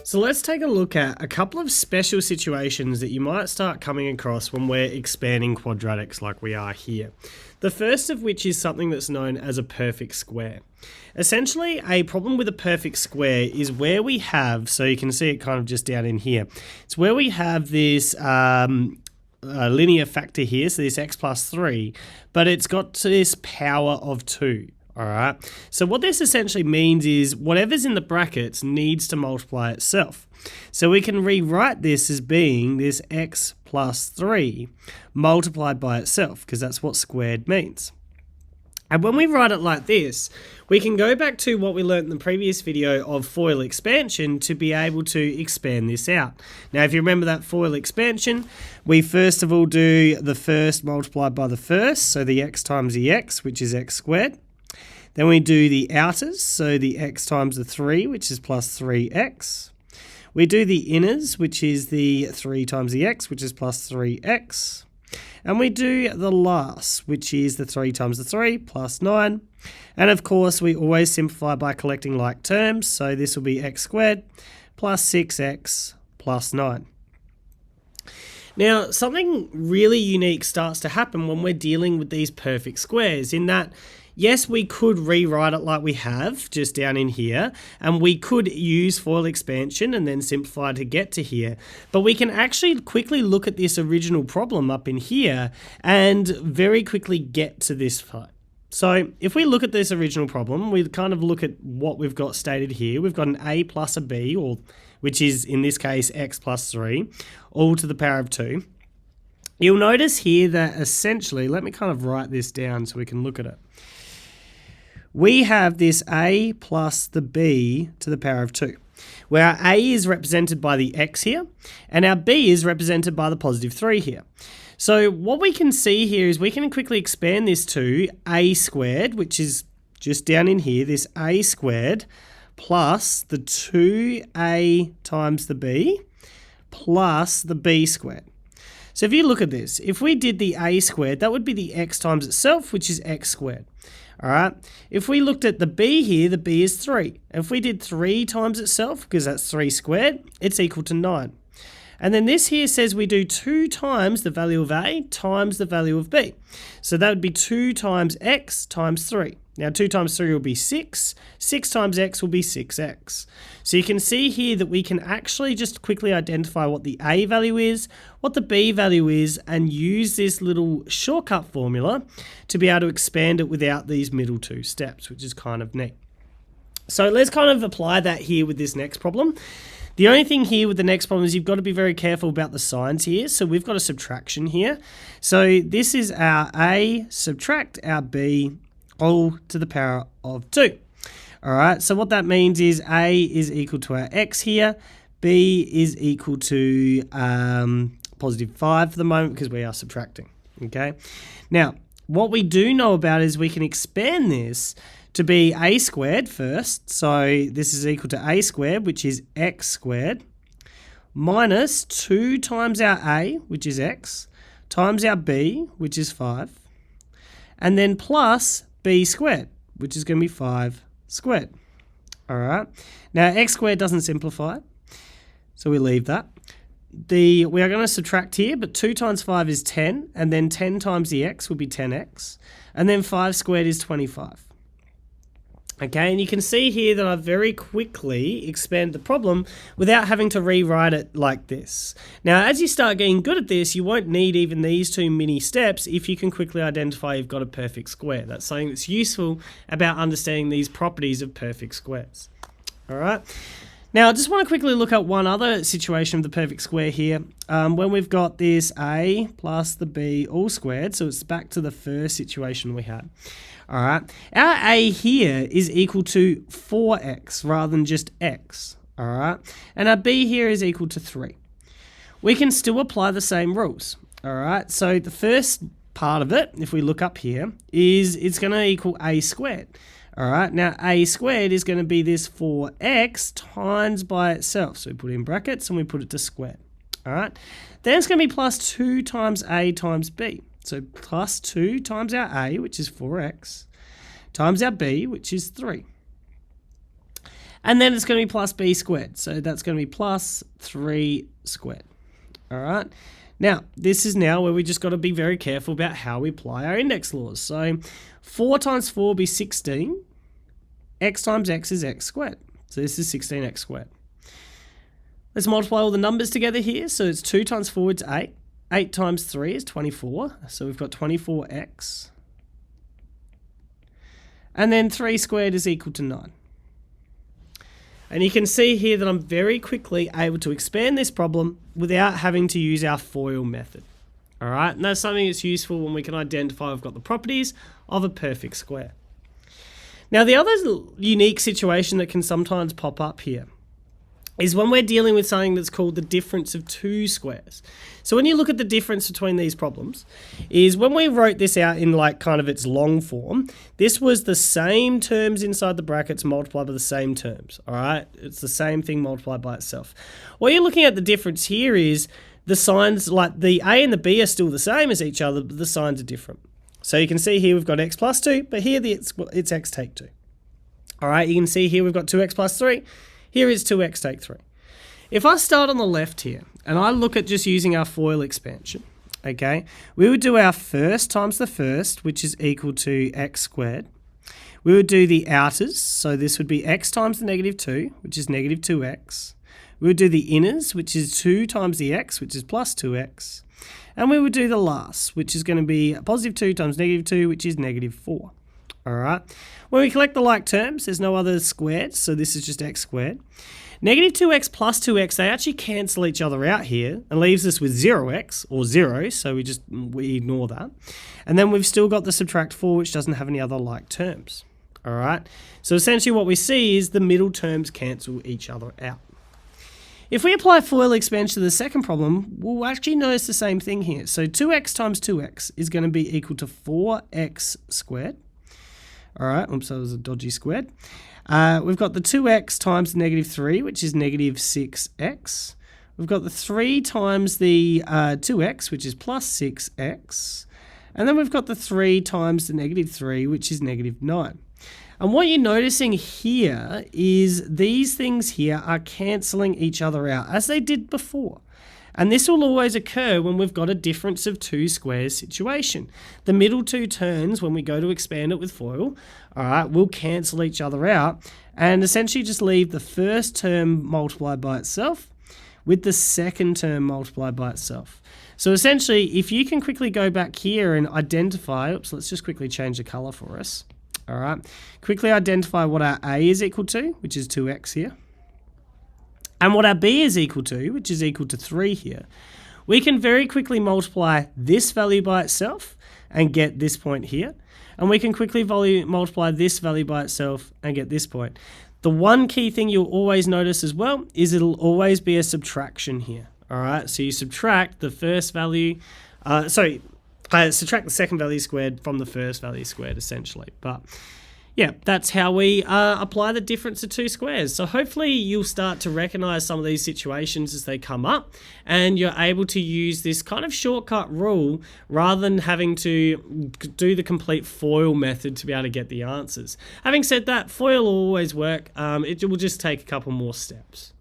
So let's take a look at a couple of special situations that you might start coming across when we're expanding quadratics like we are here. The first of which is something that's known as a perfect square. Essentially, a problem with a perfect square is where we have, so you can see it kind of just down in here, it's where we have this linear factor here, so this x plus 3, but it's got this power of 2. Alright, so what this essentially means is whatever's in the brackets needs to multiply itself. So we can rewrite this as being this x plus 3 multiplied by itself, because that's what squared means. And when we write it like this, we can go back to what we learned in the previous video of FOIL expansion to be able to expand this out. Now, if you remember that FOIL expansion, we first of all do the first multiplied by the first, so the x times the x, which is x squared. Then we do the outers, so the x times the 3, which is plus 3x. We do the inners, which is the 3 times the x, which is plus 3x. And we do the last, which is the 3 times the 3, plus 9. And of course, we always simplify by collecting like terms, so this will be x squared plus 6x plus 9. Now, something really unique starts to happen when we're dealing with these perfect squares, in that yes, we could rewrite it like we have just down in here, and we could use FOIL expansion and then simplify to get to here, but we can actually quickly look at this original problem up in here and very quickly get to this part. So if we look at this original problem, we kind of look at what we've got stated here. We've got an a plus a b, or which is in this case x plus 3, all to the power of 2. You'll notice here that essentially, let me kind of write this down so we can look at it. We have this a plus the b to the power of 2, where our a is represented by the x here, and our b is represented by the positive 3 here. So what we can see here is we can quickly expand this to a squared, which is just down in here, this a squared, plus the 2a times the b, plus the b squared. So if you look at this, if we did the a squared, that would be the x times itself, which is x squared. All right, if we looked at the b here, the b is 3. If we did 3 times itself, because that's 3 squared, it's equal to 9. And then this here says we do 2 times the value of a times the value of b. So that would be 2 times x times 3. Now 2 times 3 will be 6. 6 times x will be 6x. So you can see here that we can actually just quickly identify what the a value is, what the b value is, and use this little shortcut formula to be able to expand it without these middle two steps, which is kind of neat. So let's kind of apply that here with this next problem. The only thing here with the next problem is you've got to be very careful about the signs here. So we've got a subtraction here. So this is our a subtract our b all to the power of 2. All right, so what that means is a is equal to our x here, b is equal to positive 5 for the moment because we are subtracting, okay? Now, what we do know about is we can expand this to be a squared first, so this is equal to a squared, which is x squared, minus 2 times our a, which is x, times our b, which is 5, and then plus b squared, which is going to be 5 squared. All right. Now, x squared doesn't simplify, so we leave that. We are going to subtract here, but 2 times 5 is 10, and then 10 times the x will be 10x, and then 5 squared is 25. Okay, and you can see here that I've very quickly expanded the problem without having to rewrite it like this. Now, as you start getting good at this, you won't need even these two mini steps if you can quickly identify you've got a perfect square. That's something that's useful about understanding these properties of perfect squares. All right. Now, I just want to quickly look at one other situation of the perfect square here. When we've got this a plus the b all squared, so it's back to the first situation we had. All right, our a here is equal to 4x rather than just x. All right, and our b here is equal to 3. We can still apply the same rules. All right, so the first part of it, if we look up here, is it's going to equal a squared. All right, now a squared is going to be this 4x times by itself. So we put it in brackets and we put it to square. All right, then it's going to be plus 2 times a times b. So plus 2 times our a, which is 4x, times our b, which is 3. And then it's going to be plus b squared. So that's going to be plus 3 squared. All right. Now, this is now where we just got to be very careful about how we apply our index laws. So 4 times 4 will be 16. X times x is x squared. So this is 16x squared. Let's multiply all the numbers together here. So it's 2 times 4 is 8. 8 times 3 is 24. So we've got 24x. And then 3 squared is equal to 9. And you can see here that I'm very quickly able to expand this problem without having to use our FOIL method. All right, and that's something that's useful when we can identify we've got the properties of a perfect square. Now, the other unique situation that can sometimes pop up here is when we're dealing with something that's called the difference of two squares. So when you look at the difference between these problems, is when we wrote this out in like kind of its long form, this was the same terms inside the brackets multiplied by the same terms, all right? It's the same thing multiplied by itself. What you're looking at the difference here is the signs, like the a and the b are still the same as each other, but the signs are different. So you can see here we've got x plus 2, but here it's x take 2. All right, you can see here we've got 2x plus 3. Here is 2x take 3. If I start on the left here, and I look at just using our FOIL expansion, okay, we would do our first times the first, which is equal to x squared. We would do the outers, so this would be x times the negative 2, which is negative 2x. We would do the inners, which is 2 times the x, which is plus 2x. And we would do the last, which is going to be positive 2 times negative 2, which is negative 4. All right. When we collect the like terms, there's no other squared, so this is just x squared. Negative 2x plus 2x, they actually cancel each other out here and leaves us with 0x, or 0, so we ignore that. And then we've still got the subtract 4, which doesn't have any other like terms. All right. So essentially what we see is the middle terms cancel each other out. If we apply FOIL expansion to the second problem, we'll actually notice the same thing here. So 2x times 2x is going to be equal to 4x squared. All right, oops, that was a dodgy squared. We've got the 2x times the negative 3, which is negative 6x. We've got the 3 times the 2x, which is plus 6x. And then we've got the 3 times the negative 3, which is negative 9. And what you're noticing here is these things here are cancelling each other out, as they did before. And this will always occur when we've got a difference of two squares situation. The middle two terms, when we go to expand it with FOIL, all right, will cancel each other out and essentially just leave the first term multiplied by itself with the second term multiplied by itself. So essentially, if you can quickly go back here and identify, oops, let's just quickly change the color for us. All right, quickly identify what our a is equal to, which is 2x here. And what our b is equal to, which is equal to 3 here, we can very quickly multiply this value by itself and get this point here. And we can quickly multiply this value by itself and get this point. The one key thing you'll always notice as well is it'll always be a subtraction here. All right, so you subtract the first value, subtract the second value squared from the first value squared essentially. But yeah, that's how we apply the difference of two squares. So hopefully you'll start to recognize some of these situations as they come up and you're able to use this kind of shortcut rule rather than having to do the complete FOIL method to be able to get the answers. Having said that, FOIL will always work. It will just take a couple more steps.